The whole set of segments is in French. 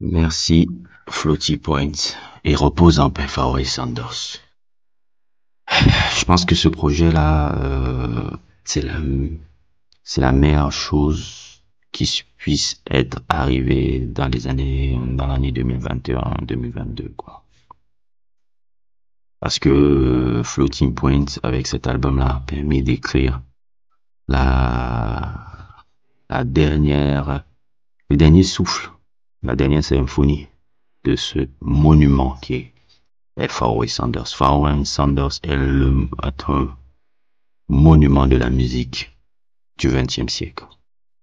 Merci, Floaty Point, et repose en paix, Pharoah Sanders. Je pense que ce projet-là, c'est la meilleure chose qui puisse être arrivée dans l'année 2021, 2022, quoi. Parce que Floating Point, avec cet album-là, a permis d'écrire la, la dernière, le dernier souffle, la dernière symphonie de ce monument qui est Pharoah Sanders. Pharoah Sanders est un monument de la musique du XXe siècle.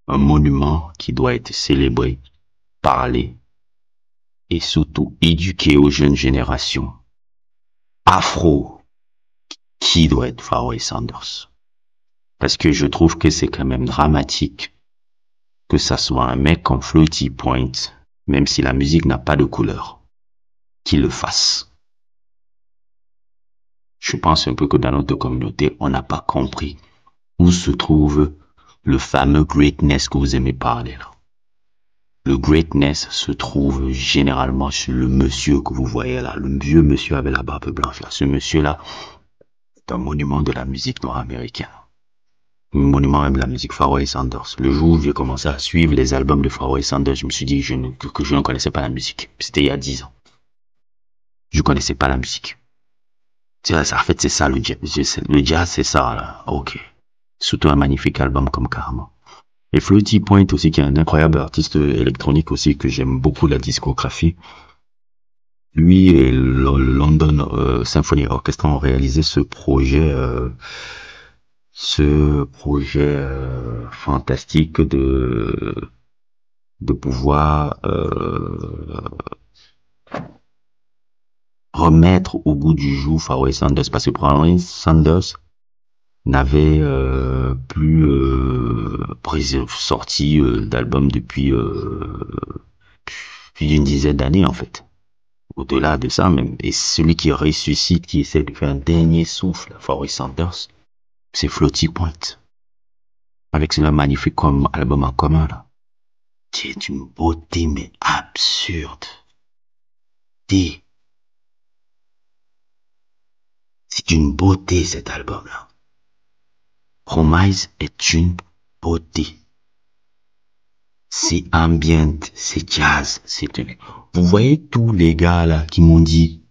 Un monument qui doit être célébré, parlé et surtout éduqué aux jeunes générations. Afro, qui doit être Pharoah Sanders. Parce que je trouve que c'est quand même dramatique que ça soit un mec comme Floaty Point, même si la musique n'a pas de couleur, qui le fasse. Je pense un peu que dans notre communauté, on n'a pas compris où se trouve le fameux greatness que vous aimez parler là. Le greatness se trouve généralement sur le monsieur que vous voyez là, le vieux monsieur avec la barbe blanche là. Ce monsieur-là est un monument de la musique nord-américaine. Un monument même de la musique Pharoah Sanders. Le jour où j'ai commencé à suivre les albums de Pharoah Sanders, je me suis dit que je ne connaissais pas la musique. C'était il y a 10 ans. Je connaissais pas la musique. En fait, c'est ça le jazz. Le jazz, c'est ça là. Ok. Surtout un magnifique album comme Karma. Et Floaty Point aussi, qui est un incroyable artiste électronique aussi, que j'aime beaucoup la discographie. Lui et le London Symphony Orchestra ont réalisé ce projet fantastique de pouvoir remettre au goût du jour Pharoah Sanders, parce que Pharoah Sanders n'avait plus sorti d'album depuis plus d'une dizaine d'années en fait. Au-delà de ça même. Et celui qui ressuscite, qui essaie de faire un dernier souffle, Pharoah Sanders, c'est Floaty Point. Avec ce magnifique album en commun là. Qui est d'une beauté mais absurde. C'est d'une beauté cet album là. Promise est une beauté. C'est ambient, c'est jazz, Vous voyez tous les gars là qui m'ont dit,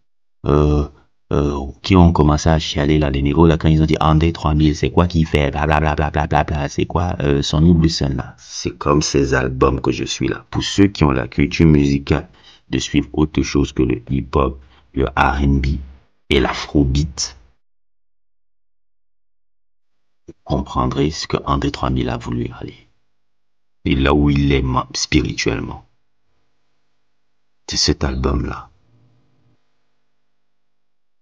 qui ont commencé à chialer là, les négros là, quand ils ont dit André 3000, c'est quoi qu'il fait, blablabla, c'est quoi son Bluesen là. C'est comme ces albums que je suis là. Pour ceux qui ont la culture musicale de suivre autre chose que le hip-hop, le R&B et l'afrobeat, vous comprendrez ce que André 3000 a voulu aller. Et là où il est spirituellement. C'est cet album-là.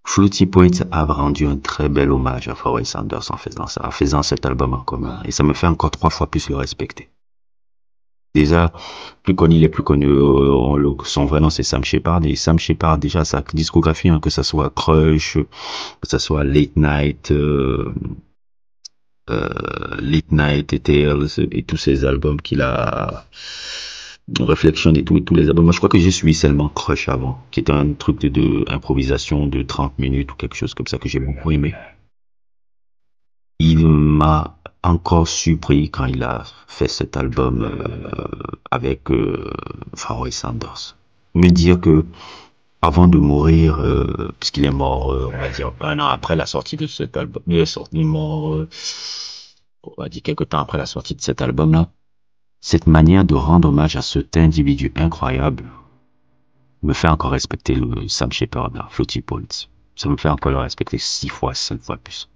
Floaty Point a rendu un très bel hommage à Pharoah Sanders en faisant ça, en faisant cet album en commun. Et ça me fait encore 3 fois plus le respecter. Déjà, il est plus connu, son vrai nom c'est Sam Shepard. Et Sam Shepard, déjà, sa discographie, hein, que ça soit Crush, que ça soit Late Night et Tales, et tous ces albums qu'il a, Reflection et tous les albums. Moi, je crois que j'ai suivi seulement Crush avant, qui était un truc de improvisation de 30 minutes ou quelque chose comme ça que j'ai beaucoup aimé. Il m'a encore surpris quand il a fait cet album avec Pharoah Sanders. Me dire que avant de mourir, puisqu'il est mort, on va dire 1 an après la sortie de cet album, il est mort, on va dire quelque temps après la sortie de cet album-là. Cette manière de rendre hommage à cet individu incroyable me fait encore respecter le Sam Shepard, Floaty Point. Ça me fait encore le respecter 6 fois, 5 fois plus.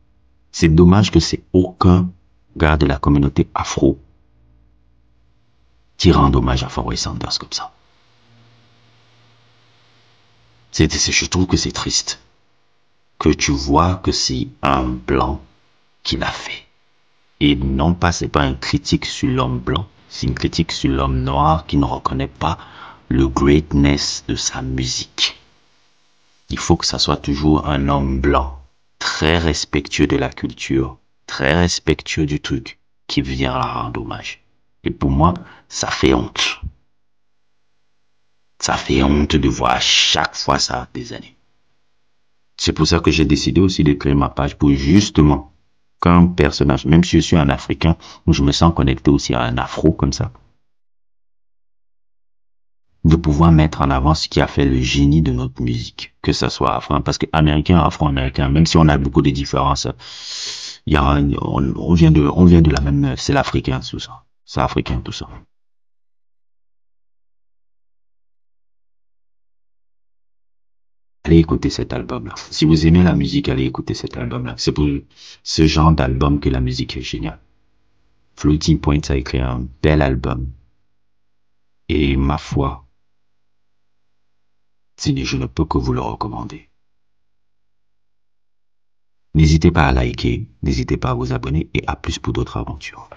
C'est dommage que c'est aucun gars de la communauté afro qui rende hommage à Pharoah Sanders comme ça. Je trouve que c'est triste. Que tu vois que c'est un blanc qui l'a fait. Et non pas, c'est pas une critique sur l'homme blanc, c'est une critique sur l'homme noir qui ne reconnaît pas le greatness de sa musique. Il faut que ça soit toujours un homme blanc, très respectueux de la culture, très respectueux du truc, qui vient la rendre hommage. Et pour moi, ça fait honte. Ça fait honte de voir à chaque fois ça des années. C'est pour ça que j'ai décidé aussi de créer ma page pour justement qu'un personnage, même si je suis un Africain, où je me sens connecté aussi à un Afro comme ça, de pouvoir mettre en avant ce qui a fait le génie de notre musique, que ça soit afro, parce que américain, afro-américain, même si on a beaucoup de différences, il y a, on vient de la même, c'est l'africain, tout ça. C'est africain, tout ça. Allez écouter cet album-là. Si vous aimez la musique, allez écouter cet album-là. C'est pour ce genre d'album que la musique est géniale. Floating Point a écrit un bel album. Et ma foi, je ne peux que vous le recommander. N'hésitez pas à liker, n'hésitez pas à vous abonner et à plus pour d'autres aventures.